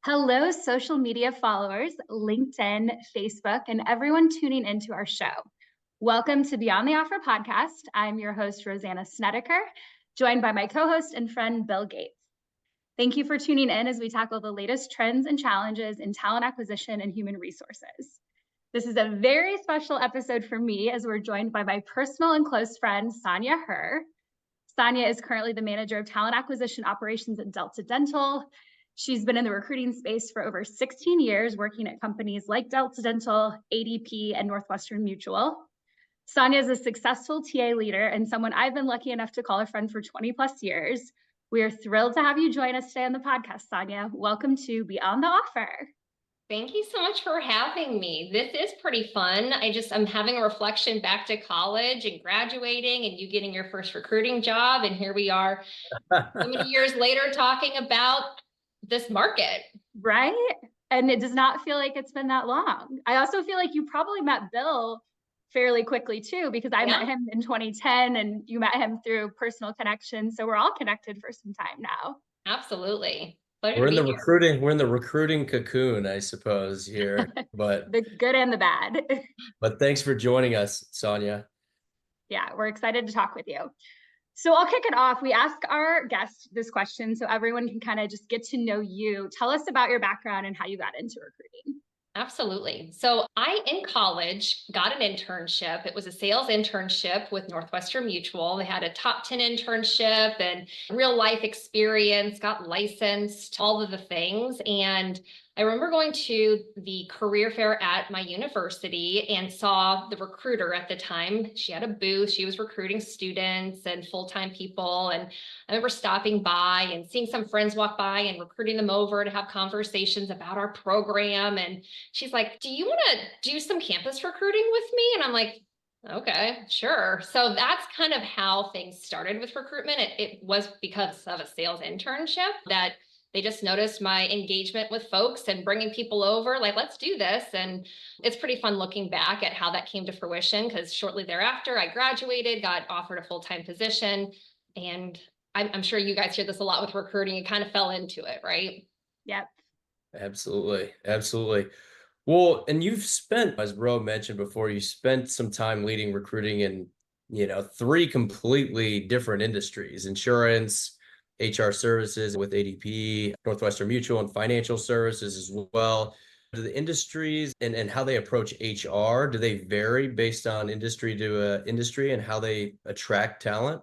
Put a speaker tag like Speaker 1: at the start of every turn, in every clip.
Speaker 1: Hello, social media followers, LinkedIn, Facebook, and everyone tuning into our show. Welcome to Beyond the Offer podcast. I'm your host, Rosanna Snediker, joined by my co-host and friend, Bill Gates. Thank you for tuning in as we tackle the latest trends and challenges in talent acquisition and human resources. This is a very special episode for me as we're joined by my personal and close friend, Sonya Heer. Sonya is currently the manager of talent acquisition operations at Delta Dental. She's been in the recruiting space for over 16 years, working at companies like Delta Dental, ADP, and Northwestern Mutual. Sonya is a successful TA leader and someone I've been lucky enough to call a friend for 20 plus years. We are thrilled to have you join us today on the podcast, Sonya. Welcome to Beyond the Offer.
Speaker 2: Thank you so much for having me. This is pretty fun. I'm having a reflection back to college and graduating and you getting your first recruiting job. And here we are so many years later talking about this market.
Speaker 1: Right? And it does not feel like it's been that long. I also feel like you probably met Bill fairly quickly too, because I met him in 2010 and you met him through personal connections. So we're all connected for some time now.
Speaker 2: Absolutely.
Speaker 3: We're in the recruiting cocoon, I suppose, here. But
Speaker 1: the good and the bad.
Speaker 3: But thanks for joining us, Sonya.
Speaker 1: Yeah, we're excited to talk with you. So I'll kick it off. We ask our guests this question so everyone can kind of just get to know you. Tell us about your background and how you got into recruiting.
Speaker 2: Absolutely. So in college, got an internship. It was a sales internship with Northwestern Mutual. They had a top 10 internship and real life experience, got licensed, all of the things. And I remember going to the career fair at my university and saw the recruiter at the time. She had a booth. She was recruiting students and full-time people. And I remember stopping by and seeing some friends walk by and recruiting them over to have conversations about our program. And she's like, do you want to do some campus recruiting with me? And I'm like, okay, sure. So that's kind of how things started with recruitment. It was because of a sales internship that they just noticed my engagement with folks and bringing people over, like, let's do this. And it's pretty fun looking back at how that came to fruition, because shortly thereafter, I graduated, got offered a full-time position. And I'm sure you guys hear this a lot with recruiting. It kind of fell into it, right?
Speaker 1: Yep.
Speaker 3: Absolutely. Absolutely. Well, and you've spent, as Ro mentioned before, you spent some time leading recruiting in, three completely different industries: insurance, HR services with ADP, Northwestern Mutual, and financial services as well. Do the industries and how they approach HR, do they vary based on industry to industry and how they attract talent?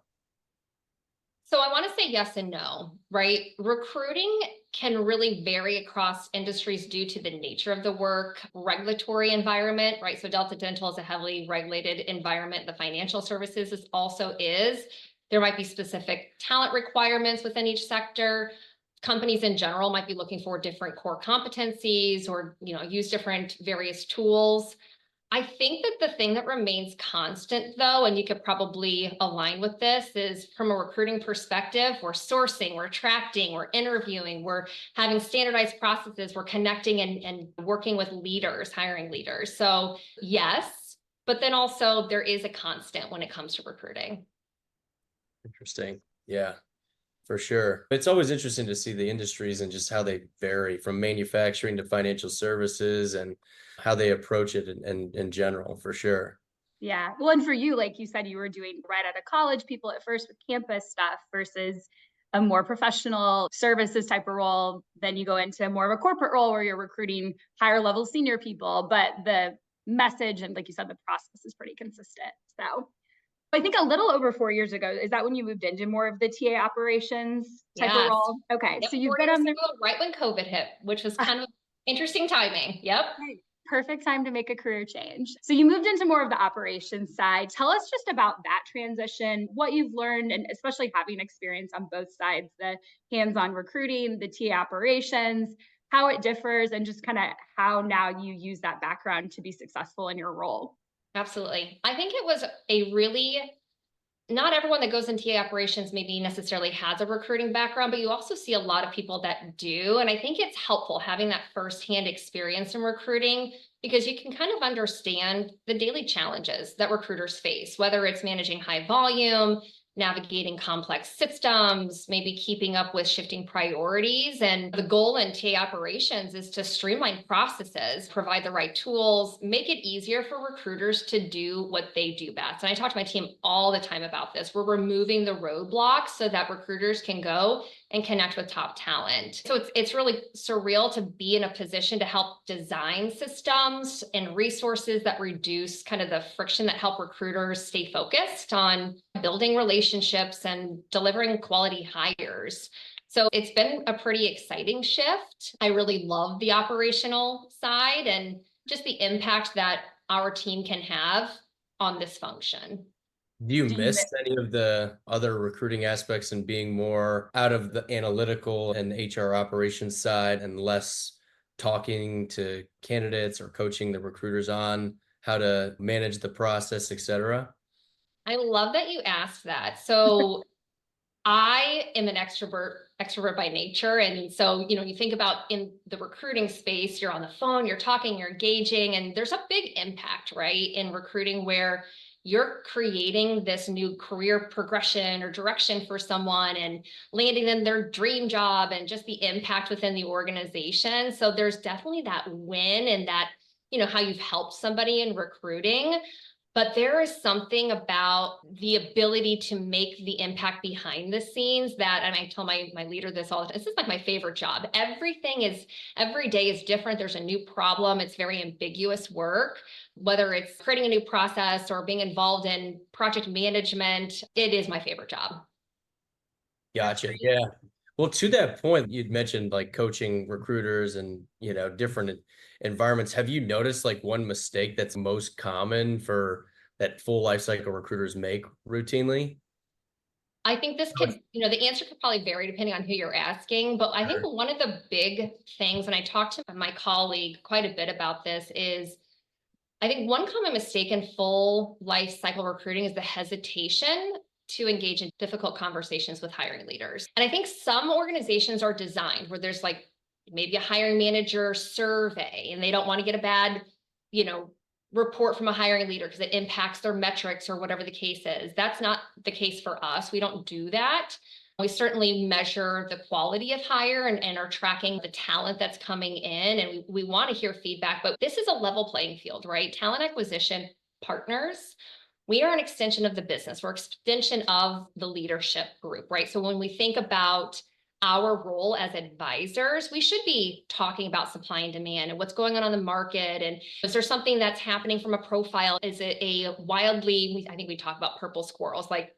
Speaker 2: So I want to say yes and no, right? Recruiting can really vary across industries due to the nature of the work, regulatory environment, right? So Delta Dental is a heavily regulated environment. The financial services also is. There might be specific talent requirements within each sector. Companies in general might be looking for different core competencies or, use different various tools. I think that the thing that remains constant, though, and you could probably align with this, is from a recruiting perspective, we're sourcing, we're attracting, we're interviewing, we're having standardized processes, we're connecting and working with leaders, hiring leaders. So yes, but then also there is a constant when it comes to recruiting.
Speaker 3: Interesting. Yeah, for sure. It's always interesting to see the industries and just how they vary from manufacturing to financial services and how they approach it in general, for sure.
Speaker 1: Yeah. Well, and for you, like you said, you were doing right out of college, people at first with campus stuff versus a more professional services type of role. Then you go into more of a corporate role where you're recruiting higher level senior people, but the message and, like you said, the process is pretty consistent. So I think a little over 4 years ago, is that when you moved into more of the TA operations type of role? Okay.
Speaker 2: Yep,
Speaker 1: So you've been on there
Speaker 2: right when COVID hit, which was kind of interesting timing. Yep.
Speaker 1: Right. Perfect time to make a career change. So you moved into more of the operations side. Tell us just about that transition, what you've learned, and especially having experience on both sides, the hands-on recruiting, the TA operations, how it differs, and just kind of how now you use that background to be successful in your role.
Speaker 2: Absolutely. I think it was not everyone that goes into TA operations maybe necessarily has a recruiting background, but you also see a lot of people that do. And I think it's helpful having that firsthand experience in recruiting, because you can kind of understand the daily challenges that recruiters face, whether it's managing high volume, navigating complex systems, maybe keeping up with shifting priorities. And the goal in TA operations is to streamline processes, provide the right tools, make it easier for recruiters to do what they do best. And I talk to my team all the time about this. We're removing the roadblocks so that recruiters can go and connect with top talent. So it's really surreal to be in a position to help design systems and resources that reduce kind of the friction that help recruiters stay focused on building relationships and delivering quality hires. So it's been a pretty exciting shift. I really love the operational side and just the impact that our team can have on this function.
Speaker 3: Do you miss any of the other recruiting aspects and being more out of the analytical and HR operations side and less talking to candidates or coaching the recruiters on how to manage the process, et cetera?
Speaker 2: I love that you asked that. So I am an extrovert by nature. And so, you think about in the recruiting space, you're on the phone, you're talking, you're engaging, and there's a big impact, right, in recruiting where you're creating this new career progression or direction for someone and landing them their dream job and just the impact within the organization. So there's definitely that win and that, how you've helped somebody in recruiting. But there is something about the ability to make the impact behind the scenes that, and I tell my leader this all the time, this is like my favorite job. Every day is different. There's a new problem. It's very ambiguous work, whether it's creating a new process or being involved in project management. It is my favorite job.
Speaker 3: Gotcha. Yeah. Well, to that point, you'd mentioned like coaching recruiters and, different environments. Have you noticed like one mistake that's most common for that full life cycle recruiters make routinely?
Speaker 2: I think this could, the answer could probably vary depending on who you're asking, but I think one of the big things, and I talked to my colleague quite a bit about this, is I think one common mistake in full life cycle recruiting is the hesitation to engage in difficult conversations with hiring leaders. And I think some organizations are designed where there's like maybe a hiring manager survey and they don't want to get a bad, report from a hiring leader because it impacts their metrics or whatever the case is. That's not the case for us. We don't do that. We certainly measure the quality of hire and are tracking the talent that's coming in. And we want to hear feedback, but this is a level playing field, right? Talent acquisition partners, we are an extension of the business. We're an extension of the leadership group, right? So when we think about our role as advisors, we should be talking about supply and demand and what's going on the market. And is there something that's happening from a profile? Is it I think we talk about purple squirrels, like,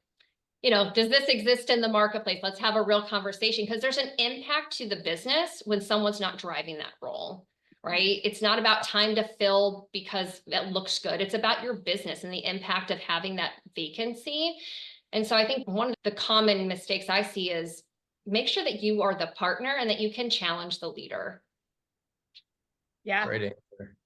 Speaker 2: does this exist in the marketplace? Let's have a real conversation because there's an impact to the business when someone's not driving that role, right? It's not about time to fill because that looks good. It's about your business and the impact of having that vacancy. And so I think one of the common mistakes I see is make sure that you are the partner and that you can challenge the leader.
Speaker 1: Yeah.
Speaker 3: Great answer.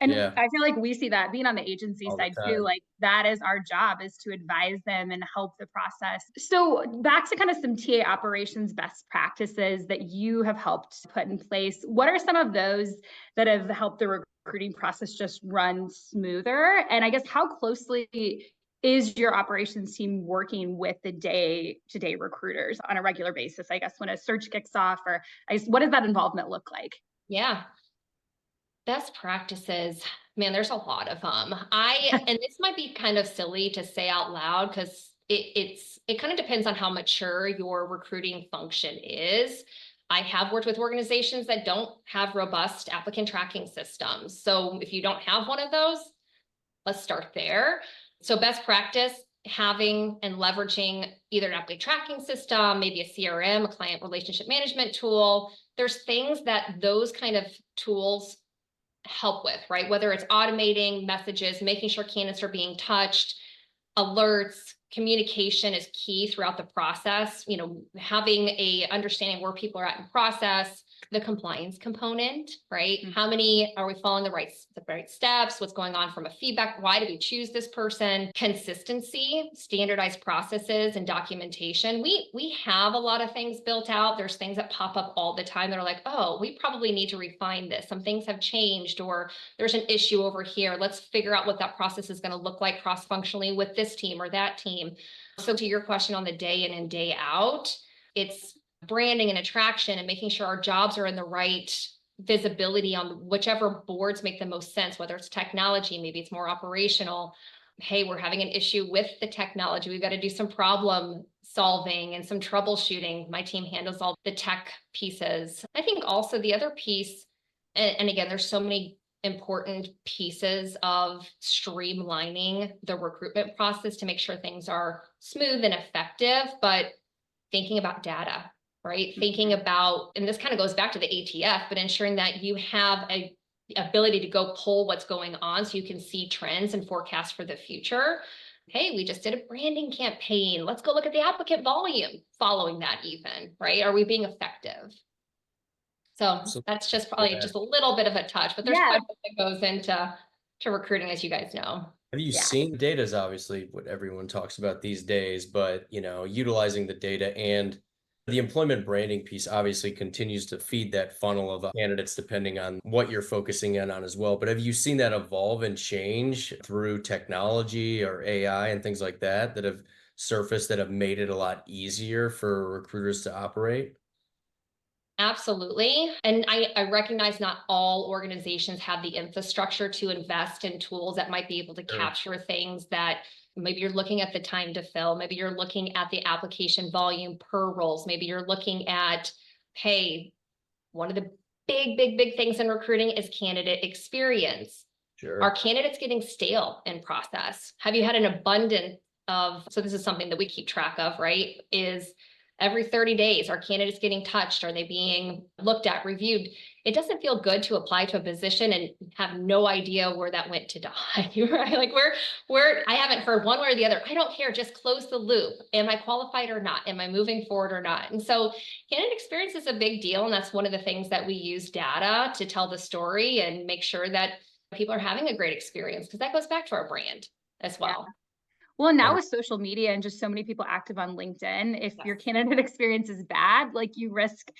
Speaker 1: And
Speaker 3: yeah.
Speaker 1: I feel like we see that being on the agency
Speaker 3: All the
Speaker 1: side
Speaker 3: time.
Speaker 1: too, like that is our job, is to advise them and help the process. So back to kind of some TA operations best practices that you have helped put in place. What are some of those that have helped the recruiting process just run smoother? And I guess how closely is your operations team working with the day-to-day recruiters on a regular basis? I guess when a search kicks off, or I guess what does that involvement look like?
Speaker 2: Yeah. Best practices, man, there's a lot of them. And this might be kind of silly to say out loud because it kind of depends on how mature your recruiting function is. I have worked with organizations that don't have robust applicant tracking systems. So if you don't have one of those, let's start there. So best practice, having and leveraging either an applicant tracking system, maybe a CRM, a client relationship management tool. There's things that those kind of tools help with, right? Whether it's automating messages, making sure candidates are being touched, alerts, communication is key throughout the process. Having a understanding where people are at in process, the compliance component, right? Mm-hmm. How many are we following the right steps? What's going on from a feedback? Why did we choose this person? Consistency, standardized processes and documentation. We have a lot of things built out. There's things that pop up all the time that are like, oh, we probably need to refine this. Some things have changed, or there's an issue over here. Let's figure out what that process is going to look like cross-functionally with this team or that team. team. So to your question on the day in and day out, it's branding and attraction and making sure our jobs are in the right visibility on whichever boards make the most sense, whether it's technology, maybe it's more operational. Hey, we're having an issue with the technology. We've got to do some problem solving and some troubleshooting. My team handles all the tech pieces. I think also the other piece, and again, there's so many important pieces of streamlining the recruitment process to make sure things are smooth and effective, but thinking about data, right? Thinking about, and this kind of goes back to the ATF, but ensuring that you have a ability to go pull what's going on so you can see trends and forecast for the future. Hey, we just did a branding campaign. Let's go look at the applicant volume following that even, right? Are we being effective? So that's just probably just a little bit of a touch, but there's quite a bit that goes into recruiting, as you guys know.
Speaker 3: Have you seen data is obviously what everyone talks about these days, but utilizing the data and the employment branding piece obviously continues to feed that funnel of candidates depending on what you're focusing in on as well. But have you seen that evolve and change through technology or AI and things like that that have surfaced that have made it a lot easier for recruiters to operate?
Speaker 2: Absolutely. And I recognize not all organizations have the infrastructure to invest in tools that might be able to capture things that maybe you're looking at the time to fill. Maybe you're looking at the application volume per roles. Maybe you're looking at, hey, one of the big things in recruiting is candidate experience.
Speaker 3: Sure.
Speaker 2: Are candidates getting stale in process? Have you had an abundance of, so this is something that we keep track of, right? Is every 30 days, are candidates getting touched? Are they being looked at, reviewed? It doesn't feel good to apply to a position and have no idea where that went to die, right? Like where I haven't heard one way or the other. I don't care, just close the loop. Am I qualified or not? Am I moving forward or not? And so candidate experience is a big deal. And that's one of the things that we use data to tell the story and make sure that people are having a great experience, because that goes back to our brand as well.
Speaker 1: Well, now with social media and just so many people active on LinkedIn, if your candidate experience is bad, like you risk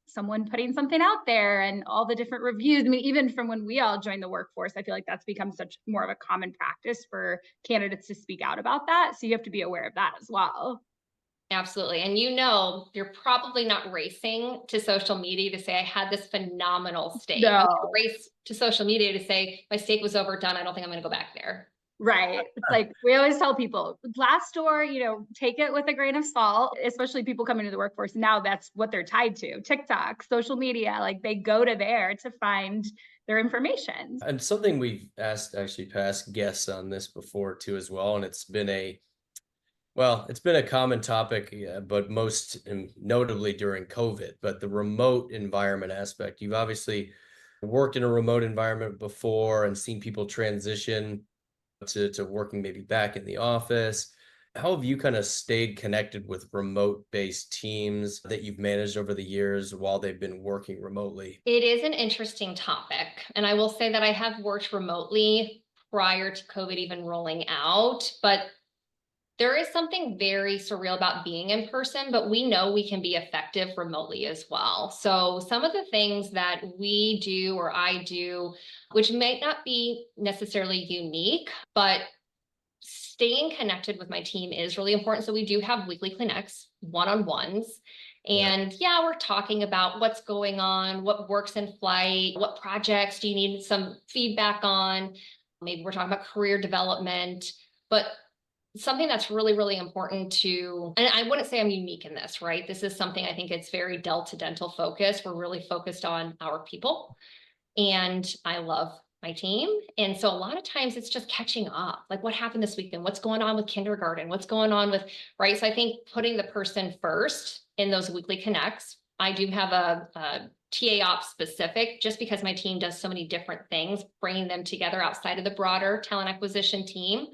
Speaker 1: someone putting something out there and all the different reviews. I mean, even from when we all joined the workforce, I feel like that's become such more of a common practice for candidates to speak out about that. So you have to be aware of that as well.
Speaker 2: Absolutely. And you're probably not racing to social media to say, I had this phenomenal steak.
Speaker 1: No.
Speaker 2: Race to social media to say, my steak was overdone. I don't think I'm going to go back there.
Speaker 1: Right. It's like we always tell people, Glassdoor, take it with a grain of salt, especially people coming to the workforce. Now that's what they're tied to. TikTok, social media, like they go to there to find their information.
Speaker 3: And something we've asked actually past guests on this before too as well. And it's been a common topic, but most notably during COVID, but the remote environment aspect. You've obviously worked in a remote environment before and seen people transition to working maybe back in the office. How have you kind of stayed connected with remote-based teams that you've managed over the years while they've been working remotely?
Speaker 2: It is an interesting topic. And I will say that I have worked remotely prior to COVID even rolling out, but there is something very surreal about being in person, but we know we can be effective remotely as well. So some of the things that we do or I do, which might not be necessarily unique, but staying connected with my team is really important. So we do have weekly connects, one-on-ones. And we're talking about what's going on, what works in flight, what projects do you need some feedback on? Maybe we're talking about career development, but something that's really important to, and I wouldn't say I'm unique in this, right? This is something I think it's very Delta Dental focused. We're really focused on our people, and I love my team. And so a lot of times it's just catching up. Like what happened this weekend? What's going on with kindergarten? What's going on with, right? So I think putting the person first in those weekly connects. I do have a TA ops specific, just because my team does so many different things, bringing them together outside of the broader talent acquisition team.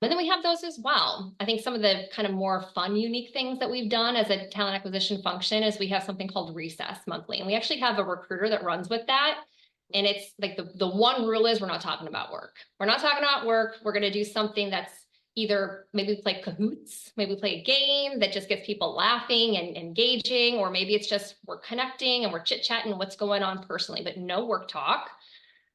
Speaker 2: And then we have those as well. I think some of the kind of more fun, unique things that we've done as a talent acquisition function is we have something called Recess Monthly. And we actually have a recruiter that runs with that. And it's like the one rule is we're not talking about work. We're not talking about work. We're going to do something that's either maybe play Kahoots, maybe play a game that just gets people laughing and engaging, or maybe it's just we're connecting and we're chit-chatting what's going on personally, but no work talk.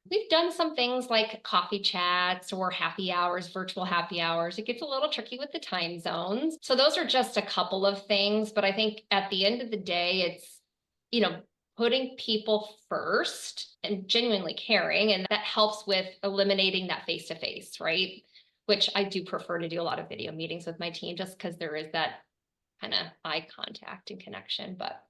Speaker 2: we've done some things like coffee chats or happy hours, virtual happy hours. It gets a little tricky with the time zones. So those are just a couple of things. But I think at the end of the day, it's, putting people first and genuinely caring. And that helps with eliminating that face-to-face, right? Which I do prefer to do a lot of video meetings with my team just because there is that kind of eye contact and connection. But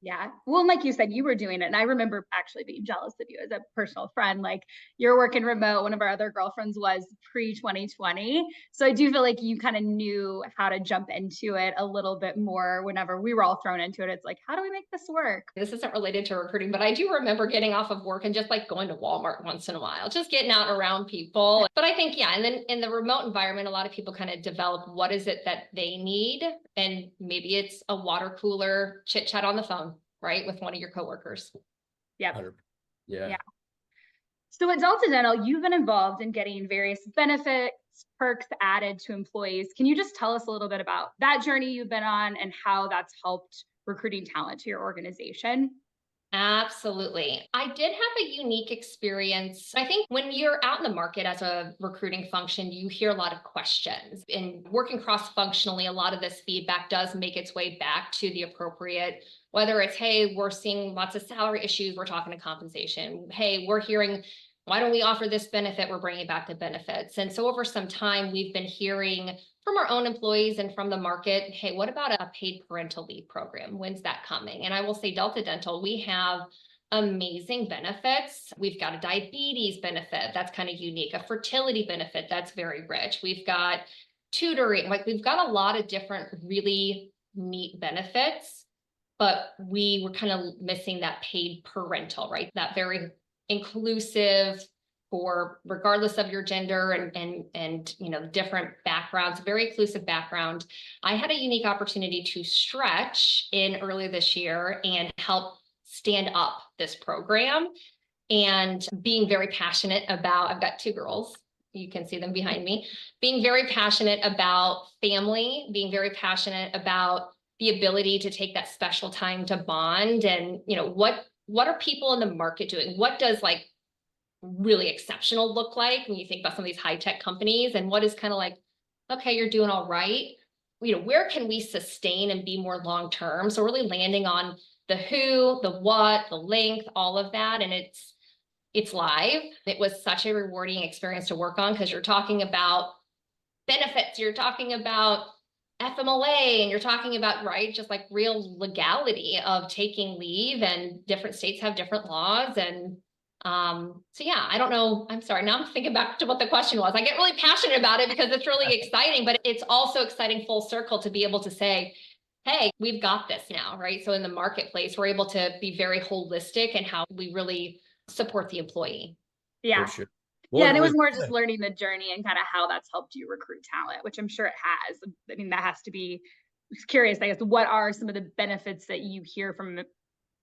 Speaker 1: yeah. Well, like you said, you were doing it. And I remember actually being jealous of you as a personal friend. Like you're working remote. One of our other girlfriends was pre-2020. So I do feel like you kind of knew how to jump into it a little bit more whenever we were all thrown into it. It's like, how do we make this work?
Speaker 2: this isn't related to recruiting, but I do remember getting off of work and just like going to Walmart once in a while, just getting out and around people. But I think, yeah, and then in the remote environment, a lot of people kind of develop what is it that they need. And maybe it's a water cooler chit chat on the phone, right? With one of your coworkers.
Speaker 1: Yep.
Speaker 3: 100. Yeah.
Speaker 1: So at Delta Dental, you've been involved in getting various benefits, perks added to employees. Can you just tell us a little bit about that journey you've been on and how that's helped recruiting talent to your organization?
Speaker 2: Absolutely. I did have a unique experience. I think when you're out in the market as a recruiting function, you hear a lot of questions. And working cross-functionally, a lot of this feedback does make its way back to the appropriate, whether it's, hey, we're seeing lots of salary issues, we're talking to compensation. Hey, we're hearing, why don't we offer this benefit? We're bringing back the benefits. And so over some time, we've been hearing from our own employees and from the market, hey, what about a paid parental leave program? When's that coming? And I will say Delta Dental, we have amazing benefits. We've got a diabetes benefit that's kind of unique, a fertility benefit that's very rich. We've got tutoring, like we've got a lot of different really neat benefits, but we were kind of missing that paid parental, right? That very inclusive for regardless of your gender and different backgrounds, very inclusive background. I had a unique opportunity to stretch in earlier this year and help stand up this program, and being very passionate about, I've got two girls, you can see them behind me, being very passionate about family, being very passionate about the ability to take that special time to bond. And what are people in the market doing? What does like really exceptional look like when you think about some of these high-tech companies, and what is kind of like, okay, you're doing all right. Where can we sustain and be more long-term? So really landing on the who, the what, the length, all of that. And it's live. It was such a rewarding experience to work on because you're talking about benefits, you're talking about FMLA, and you're talking about, right, just like real legality of taking leave, and different states have different laws. And so yeah, I don't know. I'm sorry. Now I'm thinking back to what the question was. I get really passionate about it because it's really exciting, but it's also exciting full circle to be able to say, hey, we've got this now, right? So in the marketplace, we're able to be very holistic in how we really support the employee.
Speaker 1: Yeah.
Speaker 3: For sure.
Speaker 1: Yeah, and it was more just learning the journey and kind of how that's helped you recruit talent, which I'm sure it has. I mean, that has to be, I was curious, I guess, what are some of the benefits that you hear from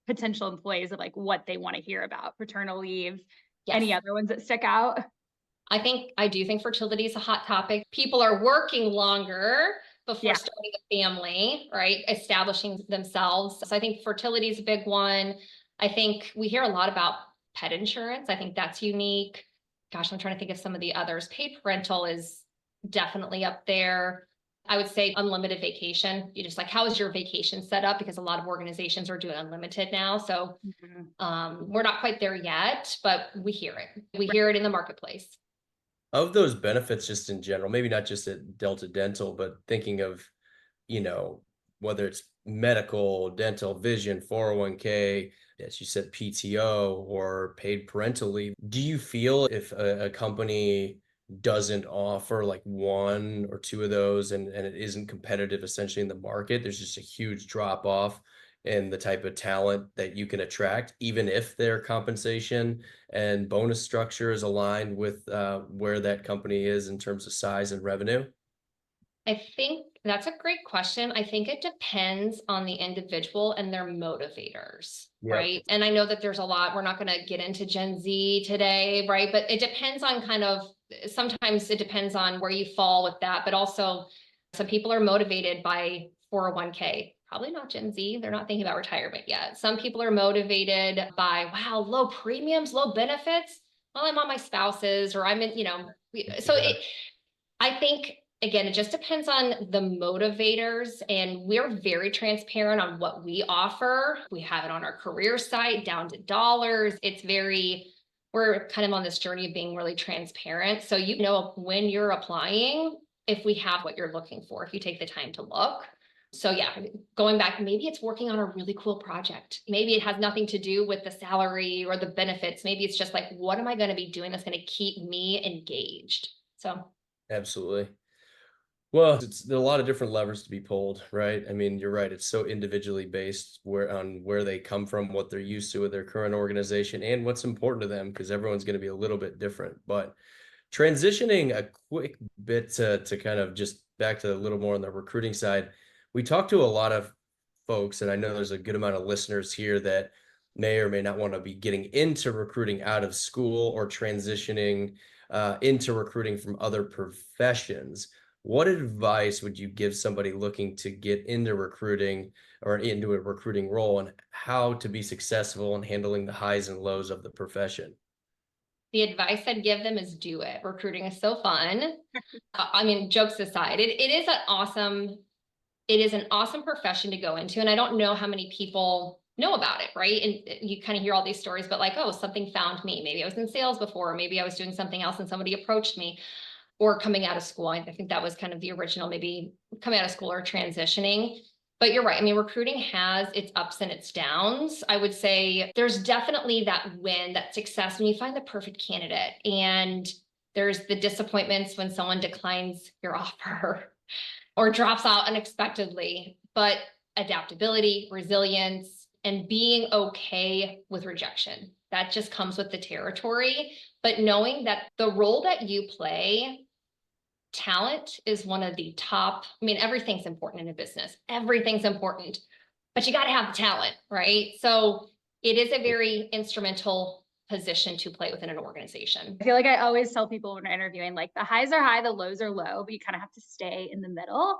Speaker 1: potential employees of like what they want to hear about paternal leave?
Speaker 2: Yes.
Speaker 1: Any other ones that stick out?
Speaker 2: I do think fertility is a hot topic. People are working longer before starting a family, right? Establishing themselves. So I think fertility is a big one. I think we hear a lot about pet insurance. I think that's unique. Gosh, I'm trying to think of some of the others. Paid parental is definitely up there. I would say unlimited vacation. You just like, how is your vacation set up? Because a lot of organizations are doing unlimited now. So we're not quite there yet, but we hear it. We hear it in the marketplace.
Speaker 3: Of those benefits, just in general, maybe not just at Delta Dental, but thinking of, whether it's medical, dental, vision, 401k, as you said, PTO or paid parental leave. Do you feel if a company doesn't offer like one or two of those and it isn't competitive essentially in the market, there's just a huge drop off in the type of talent that you can attract, even if their compensation and bonus structure is aligned with where that company is in terms of size and revenue?
Speaker 2: I think that's a great question. I think it depends on the individual and their motivators, right? And I know that there's a lot, we're not going to get into Gen Z today, right? But it depends on sometimes it depends on where you fall with that, but also some people are motivated by 401k, probably not Gen Z. They're not thinking about retirement yet. Some people are motivated by, wow, low premiums, low benefits. well, I'm on my spouse's, or I'm in, so I think, again, it just depends on the motivators, and we're very transparent on what we offer. We have it on our career site down to dollars. We're kind of on this journey of being really transparent. So, when you're applying, if we have what you're looking for, if you take the time to look. So yeah, going back, maybe it's working on a really cool project. Maybe it has nothing to do with the salary or the benefits. Maybe it's just like, what am I going to be doing that's going to keep me engaged? So.
Speaker 3: Absolutely. Well, there are a lot of different levers to be pulled, right? I mean, you're right. It's so individually based where they come from, what they're used to with their current organization, and what's important to them, because everyone's going to be a little bit different. But transitioning a quick bit to kind of just back to a little more on the recruiting side, we talk to a lot of folks, and I know there's a good amount of listeners here that may or may not want to be getting into recruiting out of school or transitioning into recruiting from other professions. What advice would you give somebody looking to get into recruiting or into a recruiting role, and how to be successful in handling the highs and lows of the profession?
Speaker 2: The advice I'd give them is do it. Recruiting is so fun. I mean, jokes aside, it is an awesome profession to go into. And I don't know how many people know about it, right? And you kind of hear all these stories, but like, oh, something found me. Maybe I was in sales before, or maybe I was doing something else and somebody approached me, or coming out of school. I think that was kind of the original, maybe coming out of school or transitioning. But you're right. I mean, recruiting has its ups and its downs. I would say there's definitely that win, that success when you find the perfect candidate. And there's the disappointments when someone declines your offer or drops out unexpectedly. But adaptability, resilience, and being okay with rejection, that just comes with the territory. But knowing that the role that you play, talent is one of the top. I mean, everything's important in a business. Everything's important, but you got to have the talent, right? So it is a very instrumental position to play within an organization.
Speaker 1: I feel like I always tell people when we're interviewing, like the highs are high, the lows are low, but you kind of have to stay in the middle.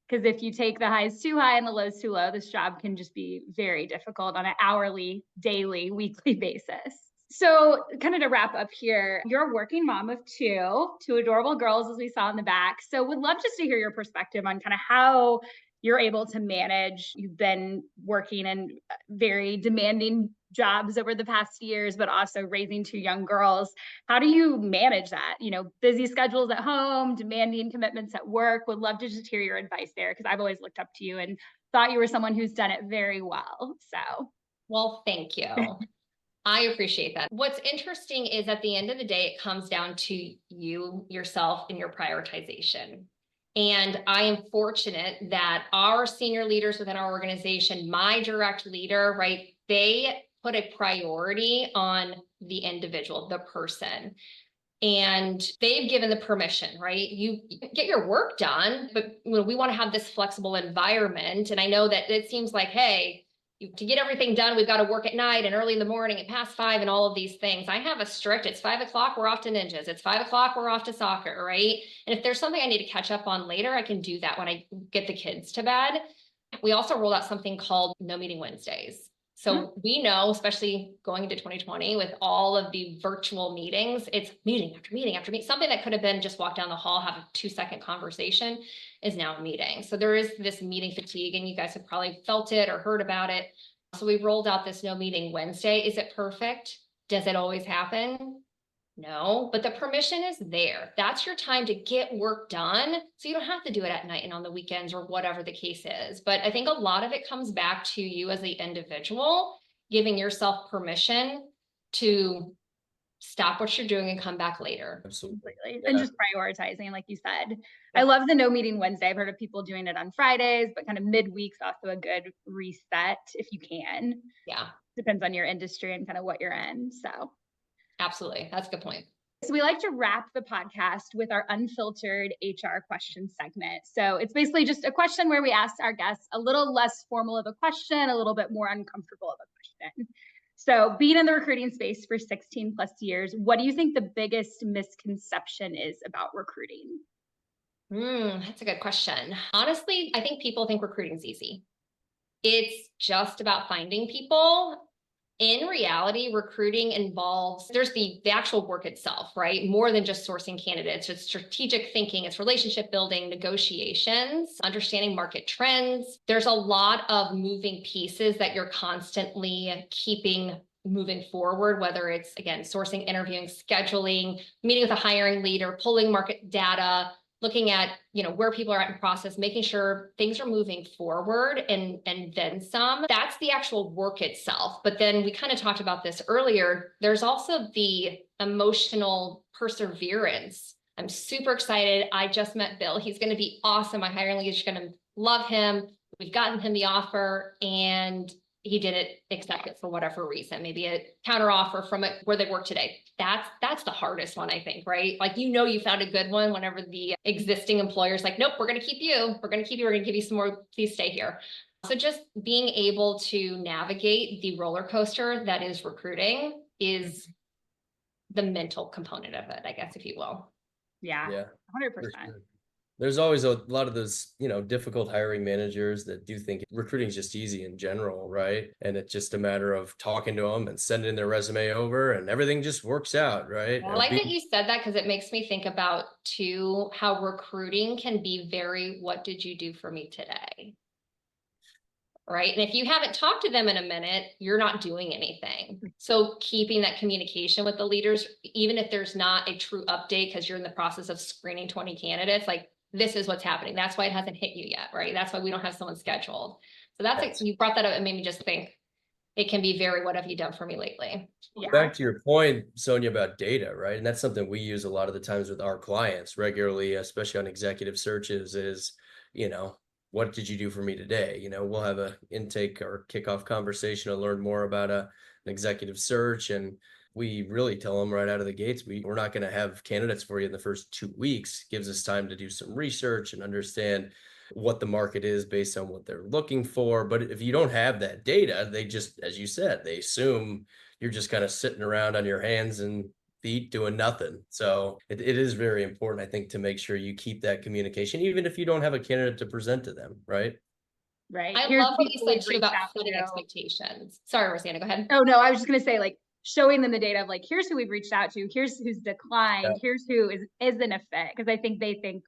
Speaker 1: Because if you take the highs too high and the lows too low, this job can just be very difficult on an hourly, daily, weekly basis. So kind of to wrap up here, you're a working mom of two adorable girls, as we saw in the back. So would love just to hear your perspective on kind of how you're able to manage. You've been working in very demanding jobs over the past years, but also raising two young girls. How do you manage that? Busy schedules at home, demanding commitments at work. Would love to just hear your advice there, because I've always looked up to you and thought you were someone who's done it very well. So,
Speaker 2: well, thank you. I appreciate that. What's interesting is at the end of the day, it comes down to you, yourself, and your prioritization. And I am fortunate that our senior leaders within our organization, my direct leader, right, they put a priority on the individual, the person. And they've given the permission, right? You get your work done, but we want to have this flexible environment. And I know that it seems like, hey, to get everything done, we've got to work at night and early in the morning and past 5 and all of these things. I have a strict, it's 5 o'clock, we're off to ninjas. It's 5 o'clock, we're off to soccer, right? And if there's something I need to catch up on later, I can do that when I get the kids to bed. We also rolled out something called No Meeting Wednesdays. So we know, especially going into 2020 with all of the virtual meetings, it's meeting after meeting after meeting. Something that could have been just walk down the hall, have a 2-second conversation is now a meeting. So there is this meeting fatigue, and you guys have probably felt it or heard about it. So we rolled out this No Meeting Wednesday. Is it perfect? Does it always happen? No, but the permission is there. That's your time to get work done. So you don't have to do it at night and on the weekends or whatever the case is. But I think a lot of it comes back to you as the individual, giving yourself permission to stop what you're doing and come back later.
Speaker 3: Absolutely.
Speaker 1: Yeah. And just prioritizing, like you said. I love the No Meeting Wednesday. I've heard of people doing it on Fridays, but kind of midweek's also a good reset if you can.
Speaker 2: Yeah.
Speaker 1: Depends on your industry and kind of what you're in. So.
Speaker 2: Absolutely. That's a good point.
Speaker 1: So we like to wrap the podcast with our unfiltered HR question segment. So it's basically just a question where we ask our guests a little less formal of a question, a little bit more uncomfortable of a question. So being in the recruiting space for 16 plus years, what do you think the biggest misconception is about recruiting?
Speaker 2: That's a good question. Honestly, I think people think recruiting is easy. It's just about finding people. In reality, recruiting involves, there's the actual work itself, right? More than just sourcing candidates. It's strategic thinking, it's relationship building, negotiations, understanding market trends. There's a lot of moving pieces that you're constantly keeping moving forward, whether it's, again, sourcing, interviewing, scheduling, meeting with a hiring leader, pulling market data, looking at, where people are at in process, making sure things are moving forward and then some. That's the actual work itself. But then we kind of talked about this earlier. There's also the emotional perseverance. I'm super excited. I just met Bill. He's going to be awesome. My hiring leader is going to love him. We've gotten him the offer and he didn't accept it for whatever reason, maybe a counter offer from where they work today. That's the hardest one, I think, right? Like, you found a good one whenever the existing employer's like, nope, we're going to keep you. We're going to keep you. We're going to give you some more. Please stay here. So just being able to navigate the roller coaster that is recruiting is the mental component of it, I guess, if you will.
Speaker 1: Yeah, 100%.
Speaker 3: Sure. There's always a lot of those, difficult hiring managers that do think recruiting is just easy in general, right? And it's just a matter of talking to them and sending their resume over and everything just works out, right?
Speaker 2: I like that you said that because it makes me think about, too, how recruiting can be very, what did you do for me today? Right. And if you haven't talked to them in a minute, you're not doing anything. So keeping that communication with the leaders, even if there's not a true update, because you're in the process of screening 20 candidates, like, this is what's happening. That's why it hasn't hit you yet, right? That's why we don't have someone scheduled. So you brought that up and made me just think it can be very, what have you done for me lately?
Speaker 3: Yeah. Back to your point, Sonya, about data, right? And that's something we use a lot of the times with our clients regularly, especially on executive searches is, what did you do for me today? We'll have a intake or kickoff conversation to learn more about an executive search. And we really tell them right out of the gates, we're not going to have candidates for you in the first 2 weeks. Gives us time to do some research and understand what the market is based on what they're looking for. But if you don't have that data, they just, as you said, they assume you're just kind of sitting around on your hands and feet doing nothing. So it is very important, I think, to make sure you keep that communication, even if you don't have a candidate to present to them, right?
Speaker 1: Right.
Speaker 2: I love what you said too about setting expectations. Sorry, Rosanna, go ahead.
Speaker 1: Oh, no, I was just going to say, like, showing them the data of, like, here's who we've reached out to, here's who's declined, here's who isn't a fit. Because I think they think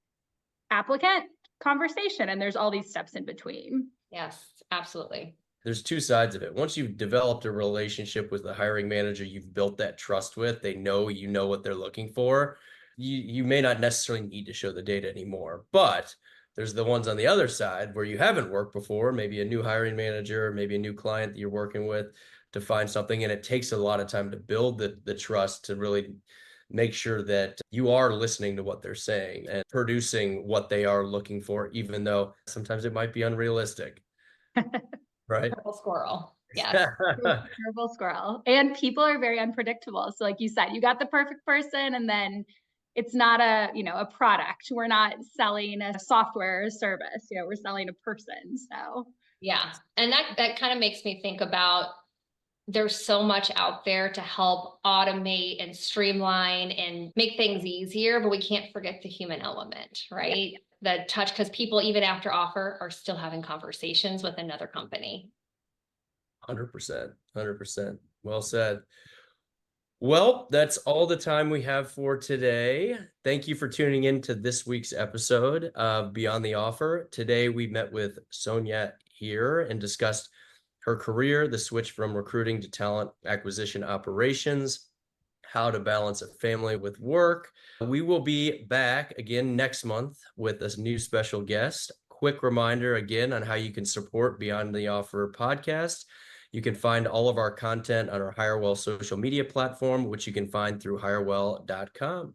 Speaker 1: applicant, conversation, and there's all these steps in between.
Speaker 2: Yes, absolutely.
Speaker 3: There's two sides of it. Once you've developed a relationship with the hiring manager, you've built that trust with, they know what they're looking for. You may not necessarily need to show the data anymore, but there's the ones on the other side where you haven't worked before, maybe a new hiring manager, maybe a new client that you're working with to find something. And it takes a lot of time to build the trust to really make sure that you are listening to what they're saying and producing what they are looking for, even though sometimes it might be unrealistic. Right?
Speaker 2: Purple squirrel. Yes.
Speaker 1: Purple squirrel. And people are very unpredictable. So like you said, you got the perfect person and then it's not a product. We're not selling a software or service, we're selling a person. So
Speaker 2: yeah. And that kind of makes me think about, there's so much out there to help automate and streamline and make things easier, but we can't forget the human element, right? The touch, because people, even after offer, are still having conversations with another company.
Speaker 3: 100%. Well said. Well, that's all the time we have for today. Thank you for tuning in to this week's episode of Beyond the Offer. Today, we met with Sonya Heer and discussed her career, the switch from recruiting to talent acquisition operations, how to balance a family with work. We will be back again next month with a new special guest. Quick reminder again on how you can support Beyond the Offer podcast. You can find all of our content on our HireWell social media platform, which you can find through hirewell.com.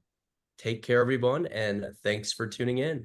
Speaker 3: Take care, everyone, and thanks for tuning in.